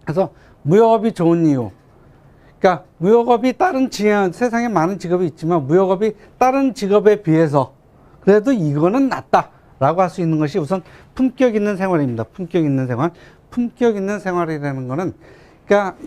그래서 무역업이 좋은 이유. 그러니까 무역업이 세상에 많은 직업이 있지만 무역업이 다른 직업에 비해서 그래도 이거는 낫다라고 할 수 있는 것이 우선 품격 있는 생활입니다. 품격 있는 생활. 품격 있는 생활이라는 거는 그러니까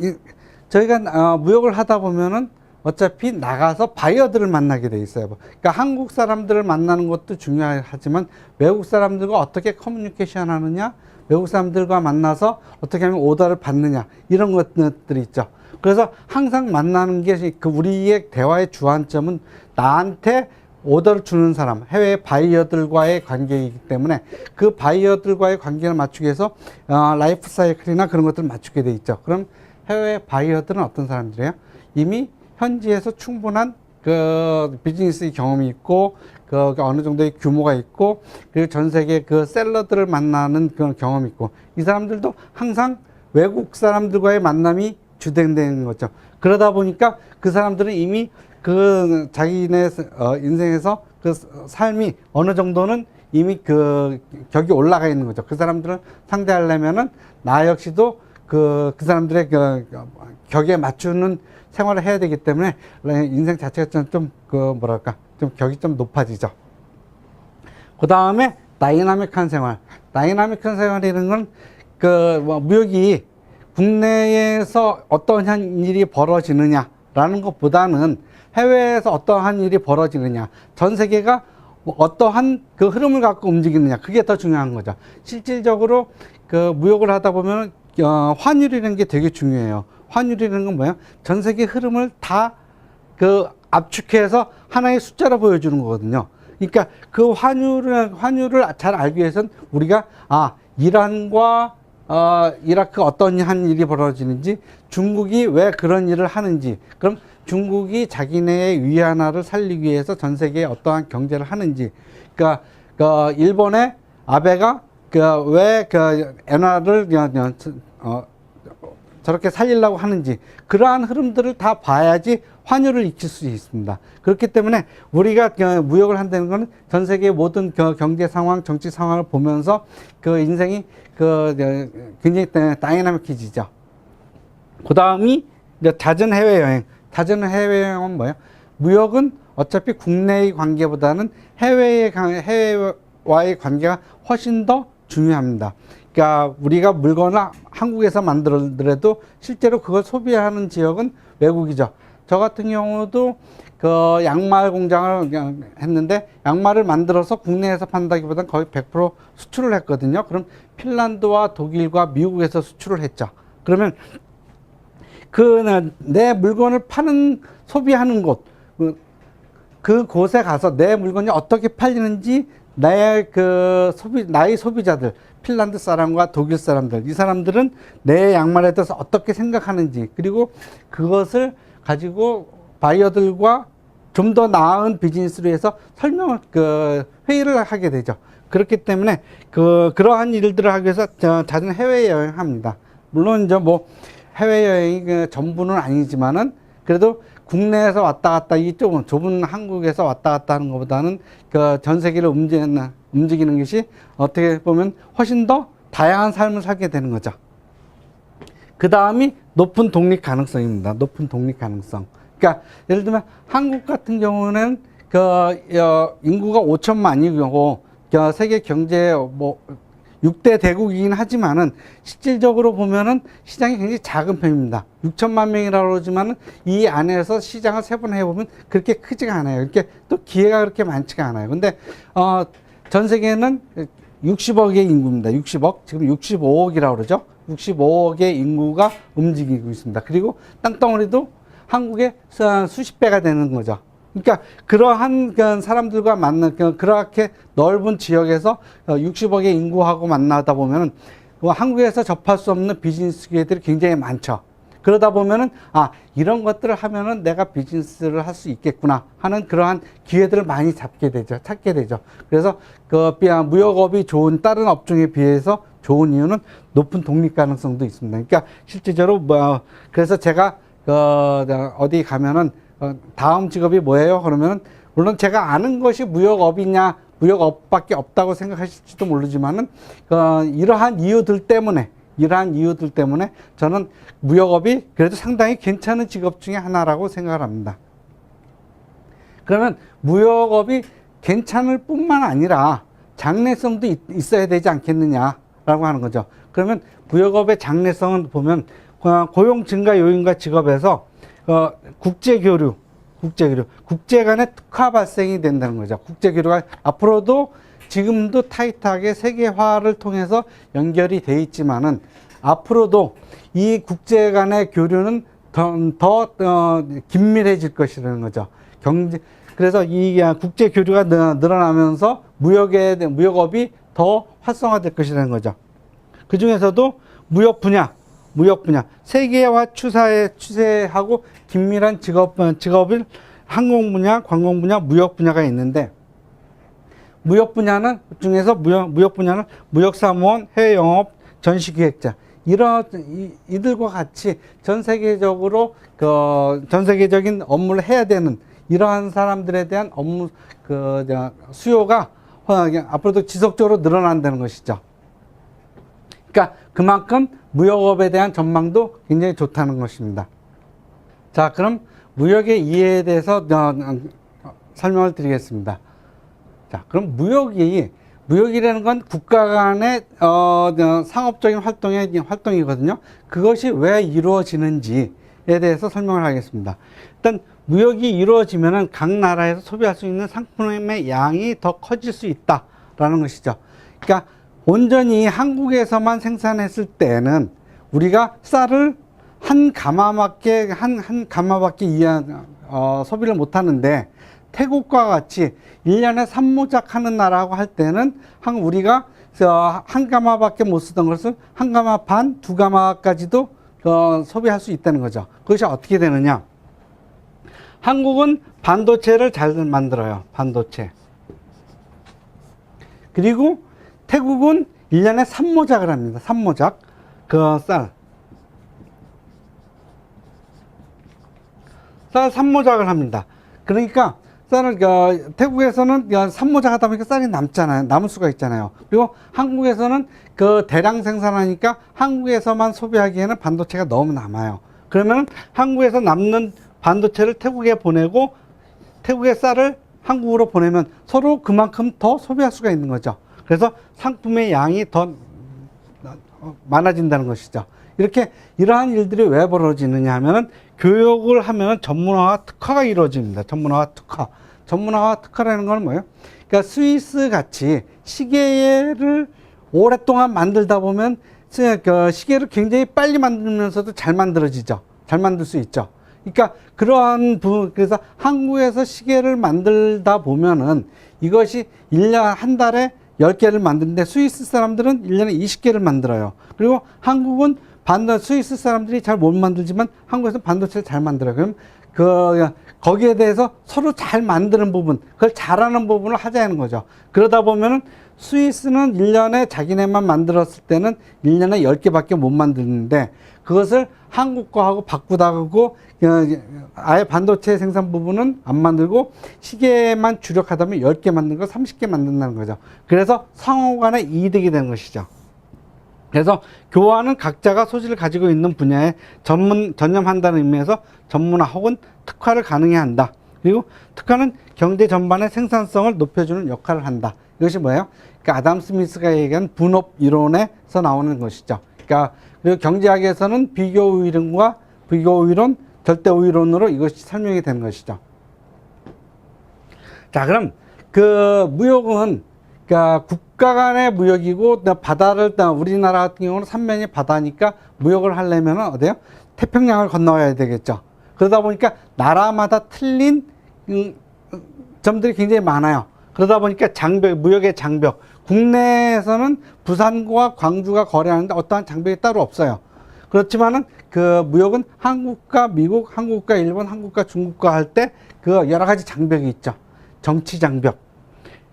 저희가 무역을 하다 보면은 어차피 나가서 바이어들을 만나게 돼 있어요. 그러니까 한국 사람들을 만나는 것도 중요하지만 외국 사람들과 어떻게 커뮤니케이션 하느냐, 외국 사람들과 만나서 어떻게 하면 오더를 받느냐, 이런 것들이 있죠. 그래서 항상 만나는 게 우리의 대화의 주안점은 나한테 오더를 주는 사람, 해외 바이어들과의 관계이기 때문에 그 바이어들과의 관계를 맞추기 위해서 라이프 사이클이나 그런 것들을 맞추게 돼 있죠. 그럼 해외 바이어들은 어떤 사람들이에요? 이미 현지에서 충분한 그 비즈니스 경험이 있고 그 어느 정도의 규모가 있고 그리고 전 세계 그 셀러들을 만나는 그런 경험이 있고 이 사람들도 항상 외국 사람들과의 만남이 주된 거죠. 그러다 보니까 그 사람들은 이미 그 자기네 인생에서 그 삶이 어느 정도는 이미 그 격이 올라가 있는 거죠. 그 사람들을 상대하려면은 나 역시도 그 사람들의 그 격에 맞추는 생활을 해야 되기 때문에 인생 자체가 좀 좀 격이 좀 높아지죠. 그 다음에 다이나믹한 생활. 다이나믹한 생활이라는 건 무역이 국내에서 어떠한 일이 벌어지느냐라는 것보다는 해외에서 어떠한 일이 벌어지느냐, 전 세계가 어떠한 그 흐름을 갖고 움직이느냐, 그게 더 중요한 거죠. 실질적으로 그 무역을 하다 보면 환율이라는 게 되게 중요해요. 환율이라는 건 뭐야? 전 세계 흐름을 다 그 압축해서 하나의 숫자로 보여주는 거거든요. 그러니까 그 환율을 잘 알기 위해서는 우리가 이란과 이라크 어떤 한 일이 벌어지는지, 중국이 왜 그런 일을 하는지, 그럼 중국이 자기네의 위안화를 살리기 위해서 전 세계에 어떠한 경제를 하는지, 일본의 아베가 왜 엔화를 저렇게 살리려고 하는지, 그러한 흐름들을 다 봐야지 환율을 익힐 수 있습니다. 그렇기 때문에 우리가 무역을 한다는 것은 전 세계의 모든 경제 상황, 정치 상황을 보면서 그 인생이 굉장히 다이나믹해지죠. 그 다음이 잦은 해외여행. 잦은 해외여행은 뭐예요? 무역은 어차피 국내의 관계보다는 해외와의 관계가 훨씬 더 중요합니다. 그러니까 우리가 물건을 한국에서 만들더라도 실제로 그걸 소비하는 지역은 외국이죠. 저 같은 경우도 그 양말 공장을 했는데 양말을 만들어서 국내에서 판다기보다는 거의 100% 수출을 했거든요. 그럼 핀란드와 독일과 미국에서 수출을 했죠. 그러면 내 물건을 소비하는 곳, 그곳에 가서 내 물건이 어떻게 팔리는지 나의 소비자들, 핀란드 사람과 독일 사람들, 이 사람들은 내 양말에 대해서 어떻게 생각하는지, 그리고 그것을 가지고 바이어들과 좀 더 나은 비즈니스로 해서 회의를 하게 되죠. 그렇기 때문에 그러한 일들을 하기 위해서 잦은 해외여행 합니다. 물론 해외여행이 전부는 아니지만은 그래도 국내에서 왔다 갔다 이쪽 좁은 한국에서 왔다 갔다 하는 것보다는 전 세계를 움직이는 것이 어떻게 보면 훨씬 더 다양한 삶을 살게 되는 거죠. 그 다음이 높은 독립 가능성입니다. 높은 독립 가능성. 그러니까 예를 들면 한국 같은 경우는 인구가 5천만이고 세계 경제 6대 대국이긴 하지만은 실질적으로 보면은 시장이 굉장히 작은 편입니다. 6천만 명이라고 그러지만은 이 안에서 시장을 세분해 보면 그렇게 크지가 않아요. 이렇게 또 기회가 그렇게 많지가 않아요. 근데 전 세계는 60억의 인구입니다. 60억. 지금 65억이라고 그러죠. 65억의 인구가 움직이고 있습니다. 그리고 땅덩어리도 한국의 수십 배가 되는 거죠. 그러니까 그러한 사람들과 그렇게 넓은 지역에서 60억의 인구하고 만나다 보면은 한국에서 접할 수 없는 비즈니스 기회들이 굉장히 많죠. 그러다 보면은 이런 것들을 하면은 내가 비즈니스를 할 수 있겠구나 하는 그러한 기회들을 많이 찾게 되죠. 그래서 무역업이 좋은 다른 업종에 비해서 좋은 이유는 높은 독립 가능성도 있습니다. 그러니까 실질적으로 그래서 제가 어디 가면은 다음 직업이 뭐예요? 그러면 물론 제가 아는 것이 무역업밖에 없다고 생각하실지도 모르지만은 이러한 이유들 때문에 이러한 이유들 때문에 저는 무역업이 그래도 상당히 괜찮은 직업 중에 하나라고 생각을 합니다. 그러면 무역업이 괜찮을 뿐만 아니라 장래성도 있어야 되지 않겠느냐라고 하는 거죠. 그러면 무역업의 장래성은 보면 고용 증가 요인과 직업에서 국제교류, 국제 간의 특화 발생이 된다는 거죠. 국제교류가 앞으로도 지금도 타이트하게 세계화를 통해서 연결이 돼 있지만은 앞으로도 이 국제 간의 교류는 더 긴밀해질 것이라는 거죠. 그래서 이 국제 교류가 늘어나면서 무역업이 더 활성화될 것이라는 거죠. 그 중에서도 무역 분야, 세계화 추세하고 긴밀한 직업을 항공 분야, 관공 분야, 무역 분야가 있는데, 무역 분야는 무역사무원, 해외 영업, 전시기획자, 이들과 같이 전 세계적인 업무를 해야 되는 이러한 사람들에 대한 업무 수요가 앞으로도 지속적으로 늘어난다는 것이죠. 그러니까 그만큼 무역업에 대한 전망도 굉장히 좋다는 것입니다. 자, 그럼 무역의 이해에 대해서 설명을 드리겠습니다. 자, 그럼 무역이라는 건 국가 간의 상업적인 활동이거든요. 그것이 왜 이루어지는지에 대해서 설명을 하겠습니다. 일단 무역이 이루어지면은 각 나라에서 소비할 수 있는 상품의 양이 더 커질 수 있다라는 것이죠. 그러니까 온전히 한국에서만 생산했을 때는 우리가 쌀을 한 가마밖에 소비를 못 하는데, 태국과 같이 1년에 3모작 하는 나라라고 할 때는 우리가 한 가마밖에 못 쓰던 것을 한 가마 반, 두 가마까지도 소비할 수 있다는 거죠. 그것이 어떻게 되느냐? 한국은 반도체를 잘 만들어요. 반도체. 그리고 태국은 1년에 3모작을 합니다. 3모작. 쌀 3모작을 합니다. 그러니까 쌀을 태국에서는 3모작 하다 보니까 쌀이 남을 수가 있잖아요. 그리고 한국에서는 대량 생산하니까 한국에서만 소비하기에는 반도체가 너무 남아요. 그러면 한국에서 남는 반도체를 태국에 보내고 태국의 쌀을 한국으로 보내면 서로 그만큼 더 소비할 수가 있는 거죠. 그래서 상품의 양이 더 많아진다는 것이죠. 이러한 일들이 왜 벌어지느냐 하면은, 교육을 하면은 전문화와 특화가 이루어집니다. 전문화와 특화라는 건 뭐예요? 그러니까 스위스 같이 시계를 오랫동안 만들다 보면 시계를 굉장히 빨리 만들면서도 잘 만들어지죠. 잘 만들 수 있죠. 그러니까 그래서 한국에서 시계를 만들다 보면은 이것이 한 달에 10개를 만드는데 스위스 사람들은 1년에 20개를 만들어요. 그리고 한국은 스위스 사람들이 잘 못 만들지만 한국에서 반도체를 잘 만들어요. 그럼 거기에 대해서 서로 잘 만드는 부분, 그걸 잘하는 부분을 하자는 거죠. 그러다 보면은 스위스는 1년에 자기네만 만들었을 때는 1년에 10개밖에 못 만드는데, 그것을 한국 거하고 바꾸다고 아예 반도체 생산 부분은 안 만들고 시계만 주력하다면 10개 만든 거 30개 만든다는 거죠. 그래서 상호 간의 이득이 되는 것이죠. 그래서 교환은 각자가 소질을 가지고 있는 분야에 전념한다는 의미에서 전문화 혹은 특화를 가능해 한다. 그리고 특화는 경제 전반의 생산성을 높여주는 역할을 한다. 이것이 뭐예요? 그러니까 아담 스미스가 얘기한 분업 이론에서 나오는 것이죠. 그러니까 그리고 경제학에서는 비교 우위론, 절대 우위론으로 이것이 설명이 되는 것이죠. 자, 그럼 무역은 그러니까 국가 간의 무역이고, 우리나라 같은 경우는 삼면이 바다니까 무역을 하려면 어때요? 태평양을 건너야 되겠죠. 그러다 보니까 나라마다 틀린 점들이 굉장히 많아요. 그러다 보니까 무역의 장벽. 국내에서는 부산과 광주가 거래하는데 어떠한 장벽이 따로 없어요. 그렇지만은 무역은 한국과 미국, 한국과 일본, 한국과 중국과 할 때 여러 가지 장벽이 있죠. 정치 장벽,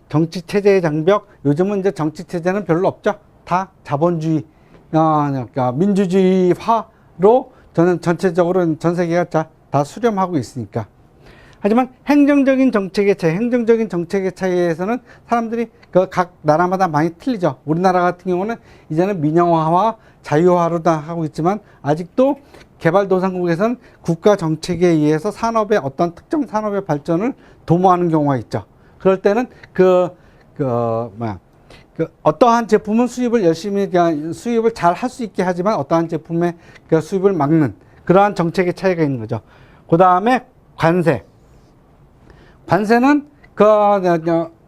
정치 체제의 장벽. 요즘은 이제 정치 체제는 별로 없죠. 다 자본주의, 민주주의화로 저는 전체적으로 전 세계가 다 수렴하고 있으니까. 하지만 행정적인 정책의 차이에서는 사람들이 그 각 나라마다 많이 틀리죠. 우리나라 같은 경우는 이제는 민영화와 자유화로 다 하고 있지만 아직도 개발도상국에서는 국가 정책에 의해서 산업의 어떤 특정 산업의 발전을 도모하는 경우가 있죠. 그럴 때는 어떠한 제품은 수입을 열심히, 수입을 잘 할 수 있게 하지만 어떠한 제품의 그 수입을 막는 그러한 정책의 차이가 있는 거죠. 그 다음에 관세. 관세는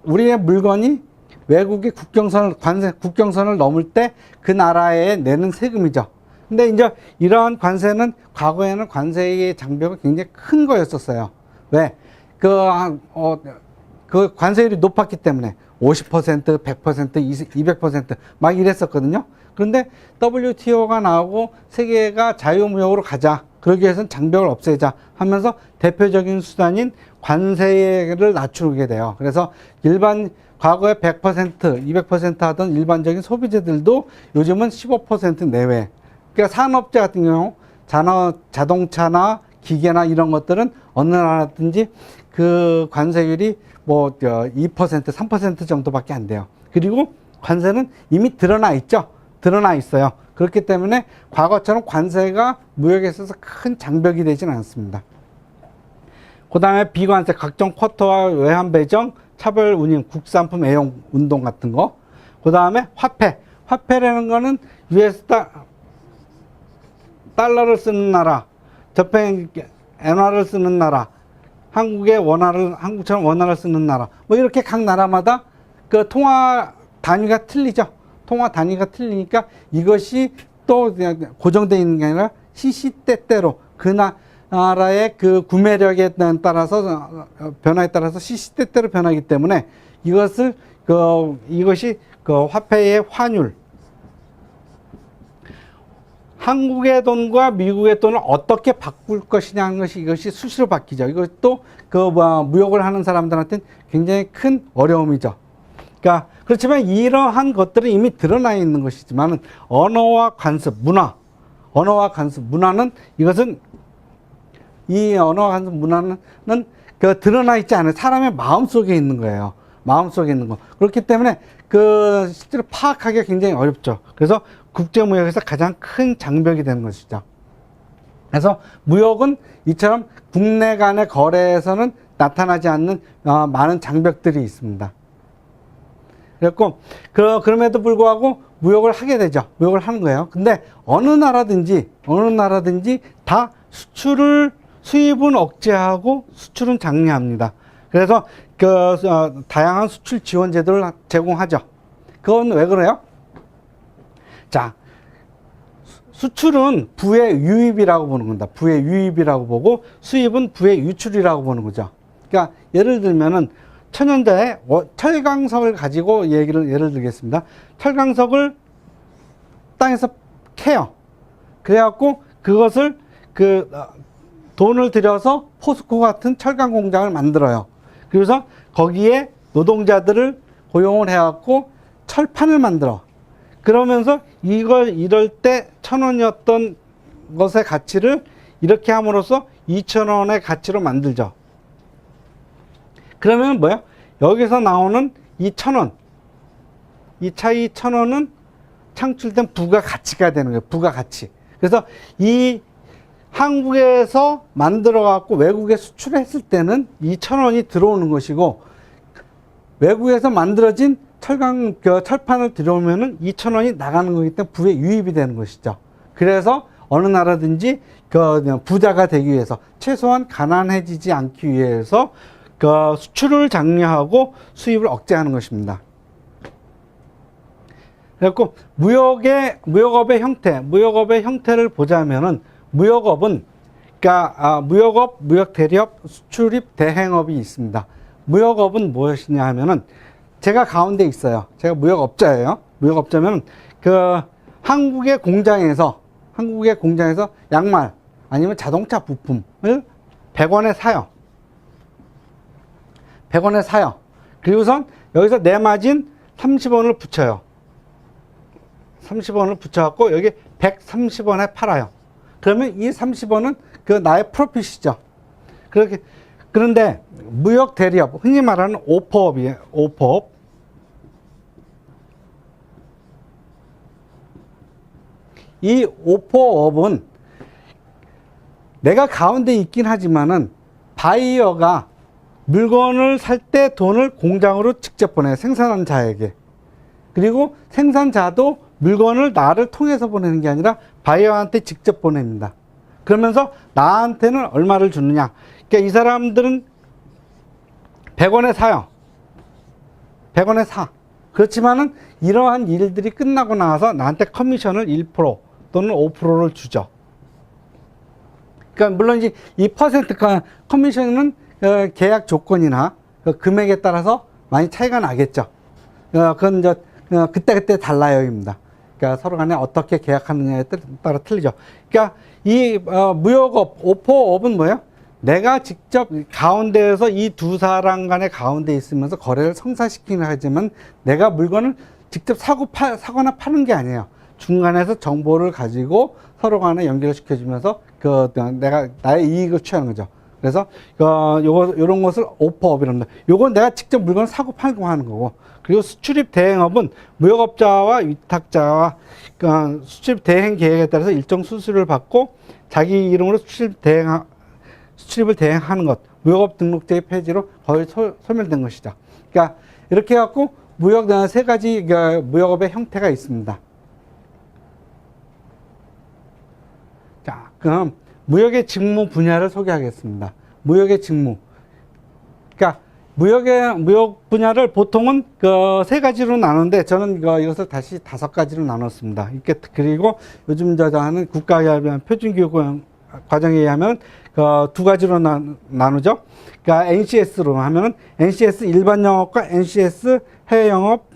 우리의 물건이 외국의 국경선을 넘을 때 그 나라에 내는 세금이죠. 근데 이제 이러한 관세는 과거에는 관세의 장벽이 굉장히 큰 거였었어요. 왜? 그 관세율이 높았기 때문에 50%, 100%, 200%막 이랬었거든요. 그런데 WTO가 나오고 세계가 자유무역으로 가자. 그러기 위해서는 장벽을 없애자 하면서 대표적인 수단인 관세를 낮추게 돼요. 그래서 과거에 100%, 200% 하던 일반적인 소비재들도 요즘은 15% 내외. 그러니까 산업재 같은 경우 자동차나 기계나 이런 것들은 어느 나라든지 그 관세율이 2%, 3% 정도밖에 안 돼요. 그리고 관세는 이미 드러나 있죠. 드러나 있어요. 그렇기 때문에 과거처럼 관세가 무역에 있어서 큰 장벽이 되지는 않습니다. 그 다음에 비관세, 각종 쿼터와 외환 배정, 차별 운임, 국산품 애용 운동 같은 거. 그 다음에 화폐. 화폐라는 거는 US 달러를 쓰는 나라, 저평 엔화를 쓰는 나라, 한국처럼 원화를 쓰는 나라. 이렇게 각 나라마다 그 통화 단위가 틀리죠. 통화 단위가 틀리니까 이것이 또 고정되어 있는 게 아니라 시시때때로 그 나라의 그 구매력에 따라서 변화에 따라서 시시때때로 변하기 때문에 이것이 화폐의 환율, 한국의 돈과 미국의 돈을 어떻게 바꿀 것이냐 하는 것이 이것이 수시로 바뀌죠. 이것도 무역을 하는 사람들한테는 굉장히 큰 어려움이죠. 그러니까 그렇지만 이러한 것들은 이미 드러나 있는 것이지만 언어와 관습, 문화는 이것은 이 언어와 관습, 문화는 드러나 있지 않아요. 사람의 마음 속에 있는 거예요. 마음 속에 있는 거. 그렇기 때문에 실제로 파악하기가 굉장히 어렵죠. 그래서 국제무역에서 가장 큰 장벽이 되는 것이죠. 그래서 무역은 이처럼 국내 간의 거래에서는 나타나지 않는 많은 장벽들이 있습니다. 그래서 그럼에도 불구하고 무역을 하게 되죠. 무역을 하는 거예요. 근데 어느 나라든지 다 수입은 억제하고 수출은 장려합니다. 그래서 다양한 수출 지원 제도를 제공하죠. 그건 왜 그래요? 자, 수출은 부의 유입이라고 보는 겁니다. 부의 유입이라고 보고 수입은 부의 유출이라고 보는 거죠. 그러니까 예를 들면은 천연자의 철강석을 가지고 예를 들겠습니다. 철강석을 땅에서 캐요. 그래갖고 그것을 돈을 들여서 포스코 같은 철강 공장을 만들어요. 그래서 거기에 노동자들을 고용을 해갖고 철판을 만들어. 그러면서 이럴 때 1,000원이었던 것의 가치를 이렇게 함으로써 2,000원의 가치로 만들죠. 그러면 뭐야? 여기서 나오는 이 1,000원, 이 차이 1,000원은 창출된 부가가치가 되는 거예요. 부가가치. 그래서 이 한국에서 만들어 갖고 외국에 수출했을 때는 이 1,000원이 들어오는 것이고, 외국에서 만들어진 철판을 들여오면은 2,000원이 나가는 거기 때문에 부의 유입이 되는 것이죠. 그래서 어느 나라든지 부자가 되기 위해서, 최소한 가난해지지 않기 위해서 수출을 장려하고 수입을 억제하는 것입니다. 그래서 무역업의 형태를 보자면은 무역업은 무역업, 무역대리업, 수출입, 대행업이 있습니다. 무역업은 무엇이냐 하면은 제가 가운데 있어요. 제가 무역업자예요. 무역업자면 한국의 공장에서 양말 아니면 자동차 부품을 100원에 사요. 100원에 사요. 그리고선 여기서 내 마진 30원을 붙여요. 30원을 붙여갖고 여기 130원에 팔아요. 그러면 이 30원은 나의 프로핏이죠. 그렇게 그런데 무역 대리업, 흔히 말하는 오퍼업이에요. 오퍼업. 이 오퍼업은 내가 가운데 있긴 하지만은 바이어가 물건을 살 때 돈을 공장으로 직접 보내요. 생산한 자에게. 그리고 생산자도 물건을 나를 통해서 보내는 게 아니라 바이어한테 직접 보냅니다. 그러면서 나한테는 얼마를 주느냐. 그러니까 이 사람들은 100원에 사요. 100원에 사. 그렇지만은 이러한 일들이 끝나고 나서 나한테 커미션을 1% 또는 5%를 주죠. 그러니까 물론 이제 이 퍼센트가 커미션은 계약 조건이나 그 금액에 따라서 많이 차이가 나겠죠. 그건 이제 그때그때 달라요입니다. 그러니까 서로 간에 어떻게 계약하느냐에 따라 틀리죠. 그러니까 이 무역업, 오퍼업은 뭐예요? 내가 직접 가운데에서 이 두 사람 간의 가운데 있으면서 거래를 성사시키는 하지만 내가 물건을 직접 사거나 파는 게 아니에요. 중간에서 정보를 가지고 서로 간에 연결을 시켜주면서 내가 나의 이익을 취하는 거죠. 그래서 요런 것을 오퍼업이랍니다. 요건 내가 직접 물건을 사고 팔고 하는 거고. 그리고 수출입 대행업은 무역업자와 위탁자와 수출입 대행 계획에 따라서 일정 수수료를 받고 자기 이름으로 수출입을 대행하는 것. 무역업 등록제의 폐지로 거의 소멸된 것이죠. 그러니까 이렇게 해갖고 무역 세 가지 무역업의 형태가 있습니다. 자, 그럼 무역의 직무 분야를 소개하겠습니다. 무역의 직무. 그러니까 무역 분야를 보통은 세 가지로 나누는데 저는 이것을 다시 5가지로 나눴습니다. 그리고 요즘 하는 국가기업의 표준교육 과정에 의하면 2가지로 나누죠. 그러니까 NCS로 하면은 NCS 일반 영업과 NCS 해외 영업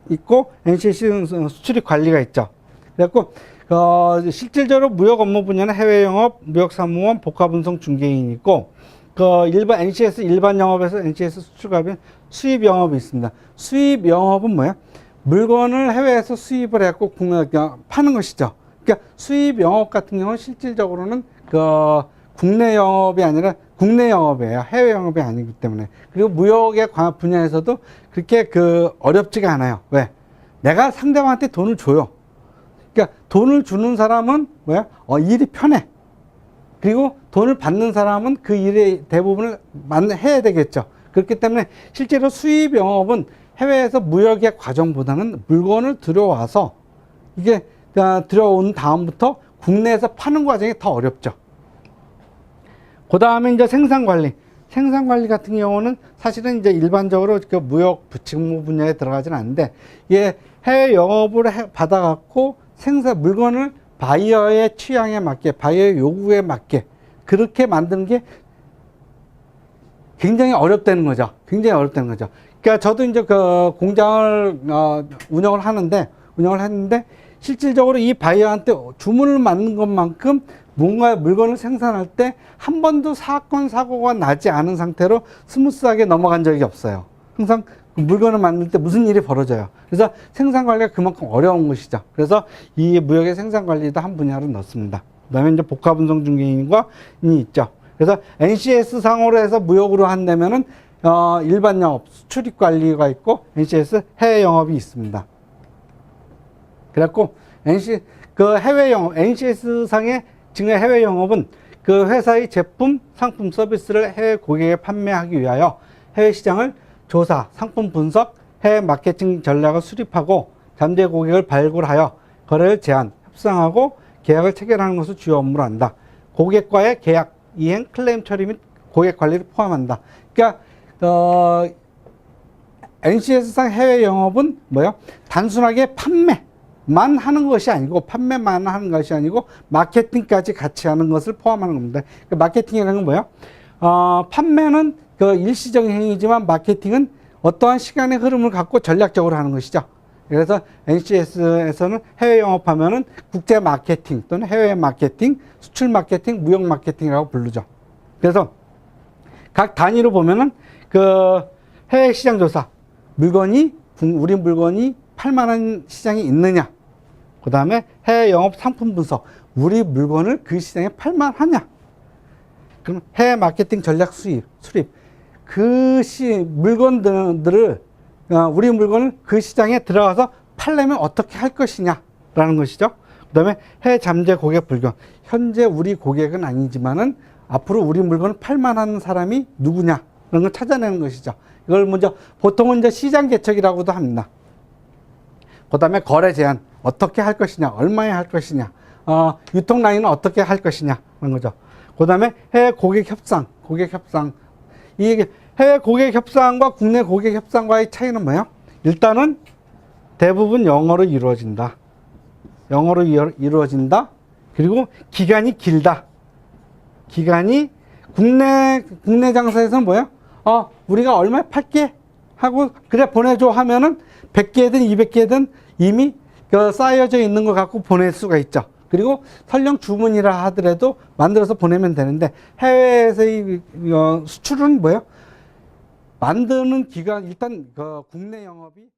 있고 NCS 수출입 관리가 있죠. 그래갖고 실질적으로 무역 업무 분야는 해외 영업, 무역 사무원, 복합 운송 중개인이 있고 일반 NCS 일반 영업에서 NCS 수출가면 수입 영업이 있습니다. 수입 영업은 뭐야? 물건을 해외에서 수입을 해갖고 파는 것이죠. 그러니까 수입 영업 같은 경우는 실질적으로는 국내 영업이 아니라 국내 영업이에요. 해외 영업이 아니기 때문에. 그리고 무역의 분야에서도 그렇게 어렵지가 않아요. 왜? 내가 상대방한테 돈을 줘요. 그러니까 돈을 주는 사람은 뭐야? 일이 편해. 그리고 돈을 받는 사람은 그 일의 대부분을 해야 되겠죠. 그렇기 때문에 실제로 수입 영업은 해외에서 무역의 과정보다는 물건을 들여와서 이게 들어온 다음부터 국내에서 파는 과정이 더 어렵죠. 그 다음에 이제 생산관리. 생산관리 같은 경우는 사실은 이제 일반적으로 무역 직무 분야에 들어가지는 않는데, 이게 해외 영업을 받아갖고 물건을 바이어의 취향에 맞게, 바이어의 요구에 맞게 그렇게 만드는 게 굉장히 어렵다는 거죠. 굉장히 어렵다는 거죠. 그러니까 저도 이제 공장을 운영을 했는데 실질적으로 이 바이어한테 주문을 받는 것만큼 뭔가 물건을 생산할 때 한 번도 사건 사고가 나지 않은 상태로 스무스하게 넘어간 적이 없어요. 항상 물건을 만들 때 무슨 일이 벌어져요. 그래서 생산 관리가 그만큼 어려운 것이죠. 그래서 이 무역의 생산 관리도 한 분야로 넣습니다. 그다음에 이제 복합 운송 중개인과 있죠. 그래서 NCS 상으로 해서 무역으로 한다면은 일반 영업, 수출입 관리가 있고 NCS 해외 영업이 있습니다. 그래갖고 해외 영업, NCS 상의 증의 해외 영업은 그 회사의 제품, 상품, 서비스를 해외 고객에 판매하기 위하여 해외 시장을 조사, 상품 분석, 해외 마케팅 전략을 수립하고 잠재 고객을 발굴하여 거래를 제한, 협상하고 계약을 체결하는 것을 주요 업무로 한다. 고객과의 계약, 이행, 클레임 처리 및 고객 관리를 포함한다. 그러니까 NCS상 해외 영업은 뭐예요? 단순하게 판매만 하는 것이 아니고 마케팅까지 같이 하는 것을 포함하는 겁니다. 그러니까 마케팅이라는 건 뭐예요? 판매는 일시적인 행위지만 마케팅은 어떠한 시간의 흐름을 갖고 전략적으로 하는 것이죠. 그래서 NCS에서는 해외 영업하면은 국제 마케팅 또는 해외 마케팅, 수출 마케팅, 무역 마케팅이라고 부르죠. 그래서 각 단위로 보면은 해외 시장 조사, 우리 물건이 팔만한 시장이 있느냐. 그 다음에 해외 영업 상품 분석, 우리 물건을 그 시장에 팔만하냐. 그럼 해외 마케팅 전략 수립. 그 물건들을, 우리 물건을 그 시장에 들어가서 팔려면 어떻게 할 것이냐라는 것이죠. 그 다음에 해외 잠재 고객 불경. 현재 우리 고객은 아니지만은 앞으로 우리 물건을 팔만한 사람이 누구냐. 이런 걸 찾아내는 것이죠. 이걸 먼저, 보통은 이제 시장 개척이라고도 합니다. 그 다음에 거래 제한. 어떻게 할 것이냐. 얼마에 할 것이냐. 유통 라인은 어떻게 할 것이냐. 그런 거죠. 그 다음에 해외 고객 협상. 이 해외 고객 협상과 국내 고객 협상과의 차이는 뭐예요? 일단은 대부분 영어로 이루어진다. 그리고 기간이 길다. 국내 장사에서는 뭐예요? 우리가 얼마에 팔게 하고, 그래, 보내줘 하면은 100개든 200개든 이미 쌓여져 있는 것 갖고 보낼 수가 있죠. 그리고 설령 주문이라 하더라도 만들어서 보내면 되는데, 해외에서의 수출은 뭐예요? 만드는 기간, 일단 국내 영업이